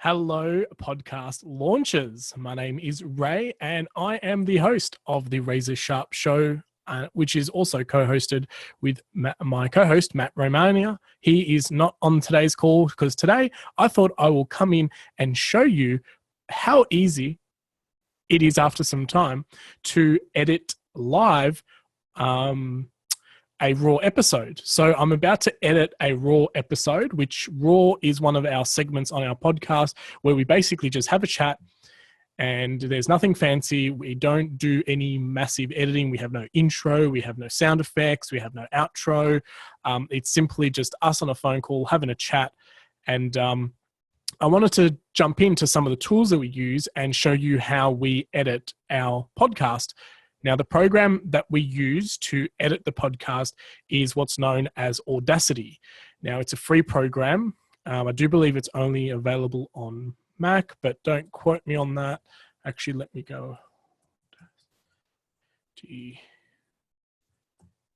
Hello, podcast launchers. My name is Ray, and I am the host of the Razor Sharp Show, which is also co-hosted with my co-host, Matt Romania. He is not on today's call because today I thought I will come in and show you how easy it is after some time to edit live a raw episode. So I'm about to edit a raw episode, which raw is one of our segments on our podcast where we basically just have a chat and there's nothing fancy. We don't do any massive editing. We have no intro. We have no sound effects. We have no outro. It's simply just us on a phone call having a chat. And I wanted to jump into some of the tools that we use and show you how we edit our podcast. Now, the program that we use to edit the podcast is what's known as Audacity. Now, it's a free program. I do believe it's only available on Mac, but don't quote me on that. Actually, let me go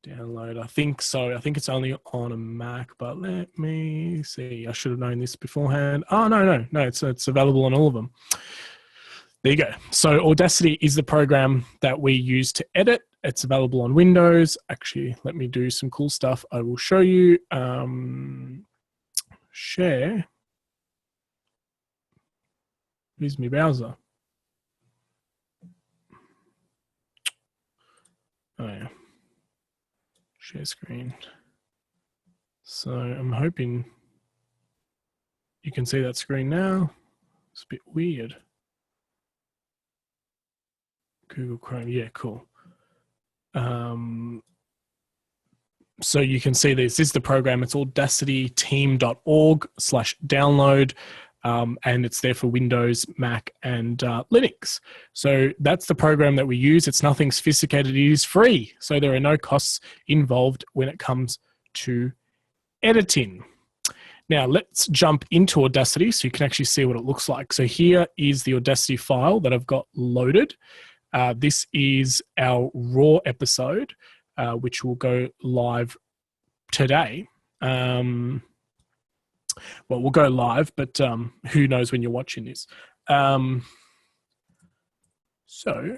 download. I think so. I think it's only on a Mac, but let me see. I should have known this beforehand. Oh, no. It's available on all of them. There you go. So Audacity is the program that we use to edit. It's available on Windows. Actually, let me do some cool stuff. I will show you. Share. Here's my browser. Oh, yeah. Share screen. So I'm hoping you can see that screen now. It's a bit weird. Google Chrome, yeah, cool. So you can see this is the program. It's audacityteam.org/download, and it's there for Windows, Mac, and Linux. So that's the program that we use. It's nothing sophisticated. It is free, so there are no costs involved when it comes to editing. Now, let's jump into Audacity so you can actually see what it looks like. So here is the Audacity file that I've got loaded. This is our raw episode, which will go live today. Well, we'll go live, but who knows when you're watching this. So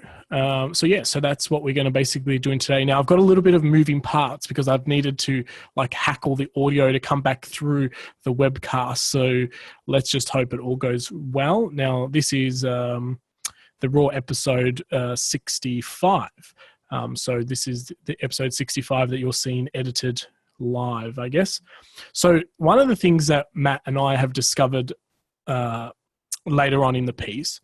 that's what we're going to basically be doing today. Now, I've got a little bit of moving parts because I've needed to hack all the audio to come back through the webcast. So let's just hope it all goes well. Now, this is the raw episode 65. So this is the episode 65 that you're seeing edited live, I guess. So one of the things that Matt and I have discovered later on in the piece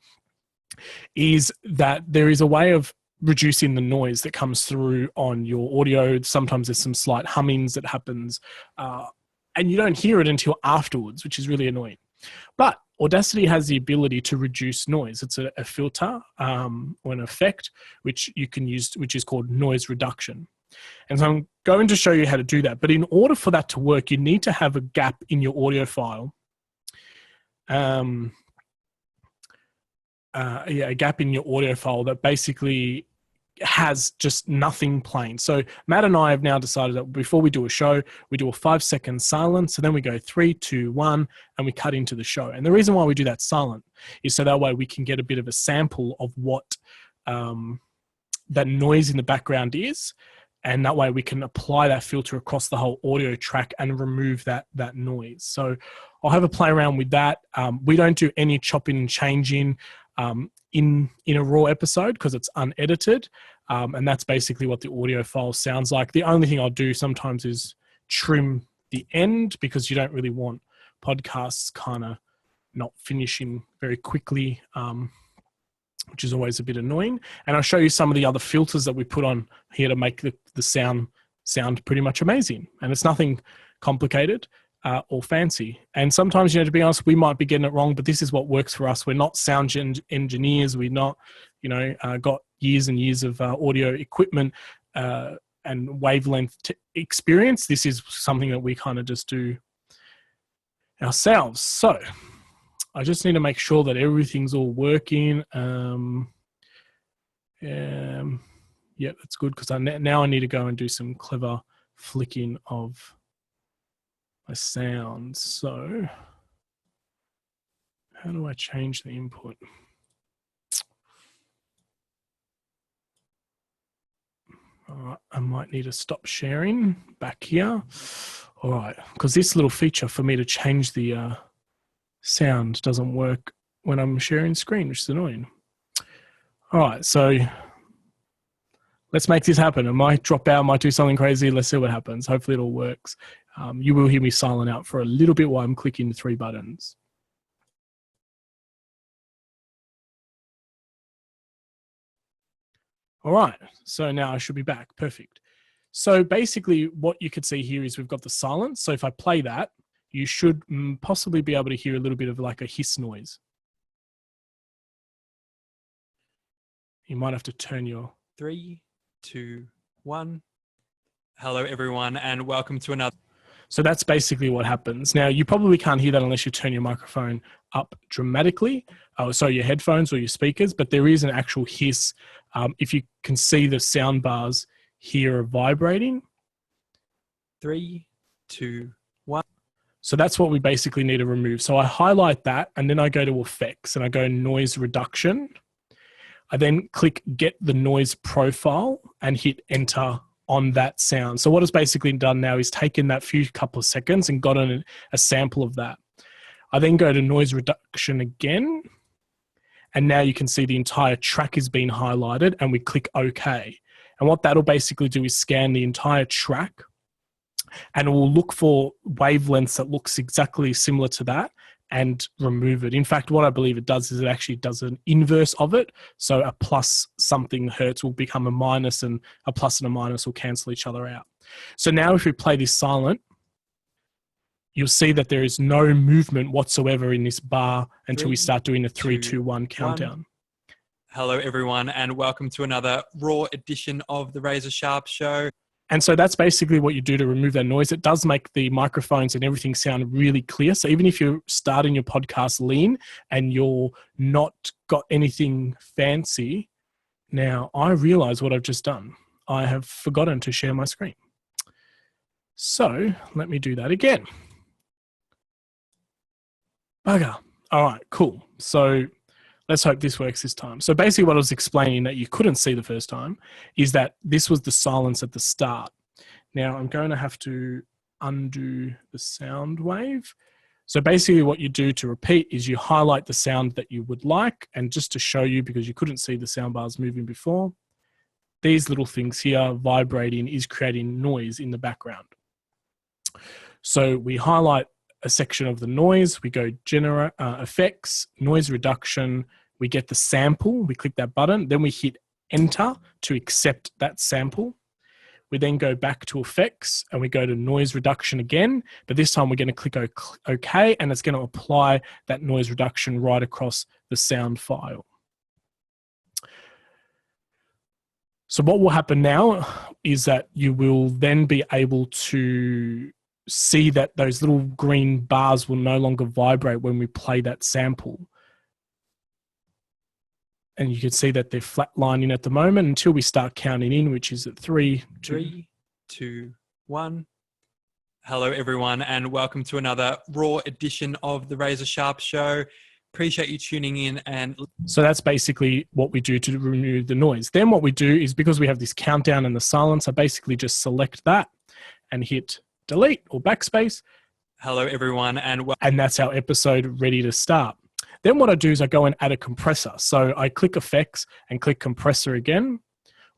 is that there is a way of reducing the noise that comes through on your audio. Sometimes there's some slight hummings that happens and you don't hear it until afterwards, which is really annoying. But Audacity has the ability to reduce noise. It's a filter or an effect which you can use, which is called noise reduction. And so I'm going to show you how to do that. But in order for that to work, you need to have a gap in your audio file. A gap in your audio file that basically has just nothing playing. So Matt and I have now decided that before we do a show, we do a 5-second silence. So then we go 3, 2, 1, and we cut into the show. And the reason why we do that silent is so that way we can get a bit of a sample of what that noise in the background is. And that way we can apply that filter across the whole audio track and remove that noise. So I'll have a play around with that. We don't do any chopping and changing in a raw episode because it's unedited. And that's basically what the audio file sounds like. The only thing I'll do sometimes is trim the end because you don't really want podcasts kind of not finishing very quickly, which is always a bit annoying. And I'll show you some of the other filters that we put on here to make the sound pretty much amazing. And it's nothing complicated or fancy. And sometimes, to be honest, we might be getting it wrong, but this is what works for us. We're not sound engineers. We're not, got years and years of audio equipment and wavelength experience. This is something that we kind of just do ourselves. So I just need to make sure that everything's all working. Yeah, that's good because now I need to go and do some clever flicking of my sound. So How do I change the input? I might need to stop sharing back here. All right, because this little feature for me to change the sound doesn't work when I'm sharing screen, which is annoying. All right, so let's make this happen. It might drop out, might do something crazy. Let's see what happens. Hopefully it all works. You will hear me silent out for a little bit while I'm clicking the 3 buttons. All right, so now I should be back. Perfect. So basically what you could see here is we've got the silence. So if I play that, you should possibly be able to hear a little bit of like a hiss noise. You might have to turn your... 3, 2, 1. Hello, everyone, and welcome to another... So that's basically what happens. Now, you probably can't hear that unless you turn your microphone up dramatically. So your headphones or your speakers, but there is an actual hiss. If you can see the sound bars here are vibrating. 3, 2, 1. So that's what we basically need to remove. So I highlight that and then I go to effects and I go noise reduction. I then click get the noise profile and hit enter on that sound. So what it's basically done now is taken that few couple of seconds and gotten a sample of that. I then go to noise reduction again. And now you can see the entire track has been highlighted and we click OK. And what that'll basically do is scan the entire track and it will look for wavelengths that looks exactly similar to that and remove it. In fact, what I believe it does is it actually does an inverse of it. So a plus something hertz will become a minus and a plus and a minus will cancel each other out. So now if we play this silent, you'll see that there is no movement whatsoever in this bar until we start doing a 3, 2, 1 countdown. Hello, everyone, and welcome to another raw edition of the Razor Sharp Show. And so that's basically what you do to remove that noise. It does make the microphones and everything sound really clear. So even if you're starting your podcast lean and you're not got anything fancy, now I realize what I've just done. I have forgotten to share my screen. So let me do that again. Bugger. All right, cool. So let's hope this works this time. So basically what I was explaining that you couldn't see the first time is that this was the silence at the start. Now I'm going to have to undo the sound wave. So basically what you do to repeat is you highlight the sound that you would like, and just to show you, because you couldn't see the sound bars moving before, these little things here vibrating is creating noise in the background. So we highlight a section of the noise, we go generate effects, noise reduction, we get the sample, we click that button, then we hit enter to accept that sample. We then go back to effects and we go to noise reduction again, but this time we're going to click OK, and it's going to apply that noise reduction right across the sound file. So what will happen now is that you will then be able to see that those little green bars will no longer vibrate when we play that sample. And you can see that they're flatlining at the moment until we start counting in, which is at 3, 2, 1. Hello, everyone, and welcome to another raw edition of the Razor Sharp Show. Appreciate you tuning in. And so that's basically what we do to remove the noise. Then what we do is, because we have this countdown and the silence, I basically just select that and hit delete or backspace. Hello, everyone, and that's our episode ready to start. Then what I do is I go and add a compressor. So I click effects and click compressor again,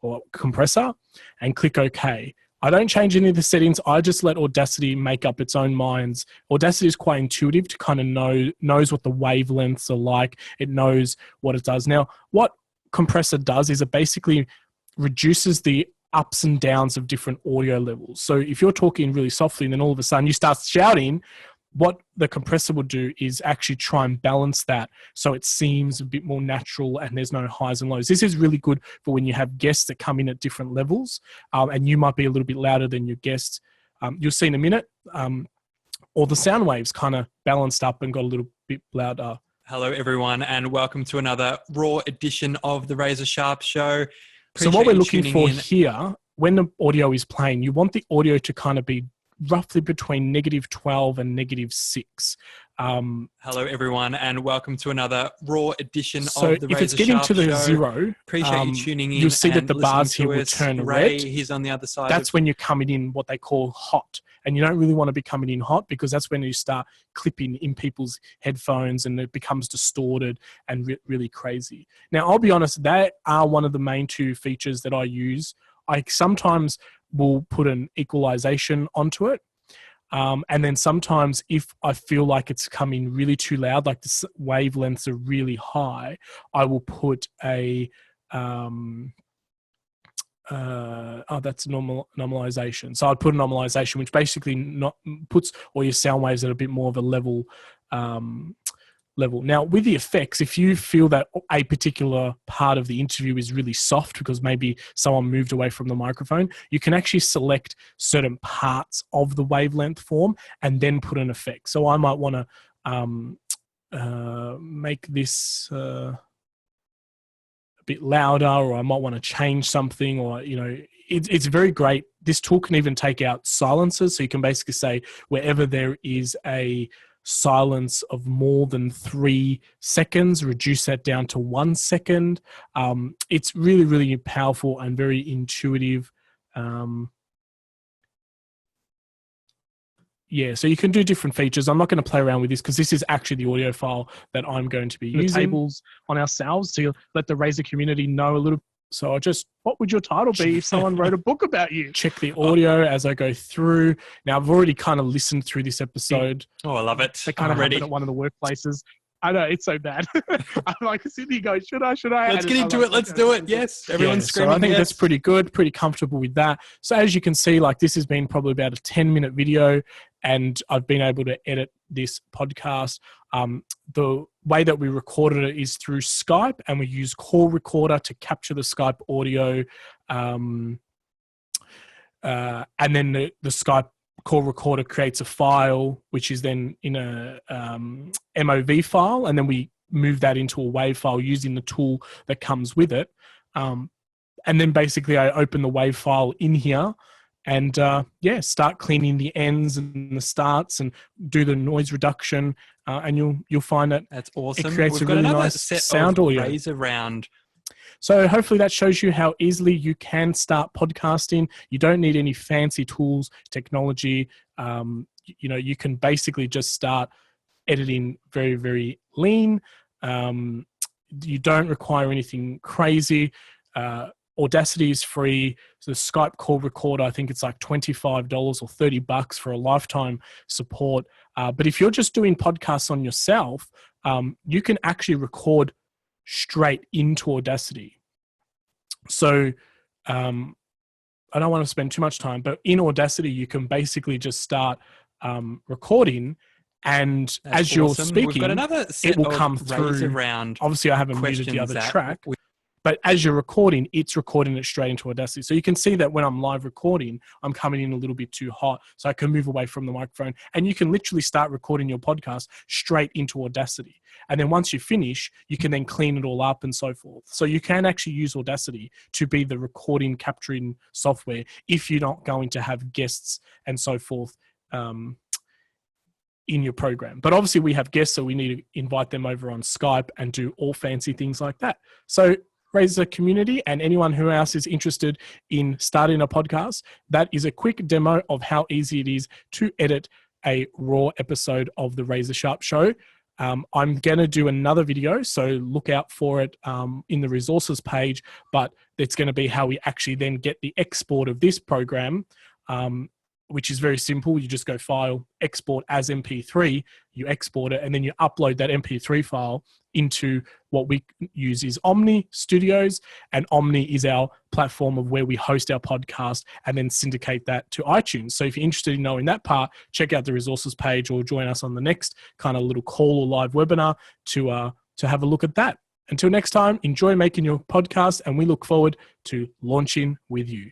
or compressor, and click OK. I don't change any of the settings. I just let Audacity make up its own minds. Audacity is quite intuitive to kind of knows what the wavelengths are like. It knows what it does. Now, what compressor does is it basically reduces the ups and downs of different audio levels. So if you're talking really softly and then all of a sudden you start shouting, what the compressor will do is actually try and balance that so it seems a bit more natural and there's no highs and lows. This is really good for when you have guests that come in at different levels, and you might be a little bit louder than your guests. You'll see in a minute, or the sound waves kind of balanced up and got a little bit louder. Hello, everyone, and welcome to another raw edition of the Razor Sharp Show. So what we're looking for here, when the audio is playing, you want the audio to kind of be roughly between -12 and -6. Hello, everyone, and welcome to another raw edition So of the if it's Razor getting Sharp to the Show. zero, Appreciate you tuning in. you'll see that and the bars listening here to will us. turn Ray, red. he's on the other side. That's when you're coming in what they call hot. And you don't really want to be coming in hot, because that's when you start clipping in people's headphones and it becomes distorted and really crazy. Now, I'll be honest, they are one of the main two features that I use. I sometimes will put an equalization onto it. And then sometimes if I feel like it's coming really too loud, like the wavelengths are really high, I will put a... that's normalization. So I'd put a normalization, which basically puts all your sound waves at a bit more of a level. Now, with the effects, if you feel that a particular part of the interview is really soft because maybe someone moved away from the microphone, you can actually select certain parts of the wavelength form and then put an effect. So I might want to make this a bit louder, or I might want to change something, or, it's very great. This tool can even take out silences. So you can basically say wherever there is a silence of more than 3 seconds, reduce that down to 1 second. It's really, really powerful and very intuitive. So you can do different features. I'm not going to play around with this because this is actually the audio file that I'm going to be using. The tables on ourselves to let the Razor community know a little. So what would your title be if someone wrote a book about you? Check the audio as I go through. Now, I've already kind of listened through this episode. Oh, I love it. They kind of happen at one of the workplaces. I know, it's so bad. I'm like sitting here going, should I? Let's get into it. Let's do it. Yes. Everyone's screaming. So I think yes. That's pretty good, pretty comfortable with that. So as you can see, like, this has been probably about a 10-minute video, and I've been able to edit this podcast. The way that we recorded it is through Skype, and we use Call Recorder to capture the Skype audio. And then the Skype Call Recorder creates a file, which is then in a MOV file, and then we move that into a WAV file using the tool that comes with it. And then basically I open the WAV file in here and start cleaning the ends and the starts and do the noise reduction, and you'll find that that's awesome. It creates We've a really got another nice set sound of audio. Razor Round. So hopefully that shows you how easily you can start podcasting. You don't need any fancy tools, technology. You can basically just start editing very, very lean. You don't require anything crazy. Audacity is free. So the Skype Call Recorder, I think it's like $25 or $30 for a lifetime support. But if you're just doing podcasts on yourself, you can actually record straight into Audacity. So I don't want to spend too much time, but in Audacity, you can basically just start recording, and That's as you're awesome. speaking, We've got another set it will of come Razor through. Round. Obviously, I haven't muted the other track, but as you're recording, it's recording it straight into Audacity. So you can see that when I'm live recording, I'm coming in a little bit too hot, so I can move away from the microphone, and you can literally start recording your podcast straight into Audacity. And then once you finish, you can then clean it all up and so forth. So you can actually use Audacity to be the recording, capturing software if you're not going to have guests and so forth in your program. But obviously we have guests, so we need to invite them over on Skype and do all fancy things like that. So Razor community and anyone who else is interested in starting a podcast, that is a quick demo of how easy it is to edit a raw episode of the Razor Sharp Show. I'm going to do another video, so look out for it in the resources page, but it's going to be how we actually then get the export of this program, which is very simple. You just go File, Export as MP3, you export it, and then you upload that MP3 file into what we use is Omni Studios, and Omni is our platform of where we host our podcast and then syndicate that to iTunes. So if you're interested in knowing that part, check out the resources page or join us on the next kind of little call or live webinar to have a look at that. Until next time, enjoy making your podcast, and we look forward to launching with you.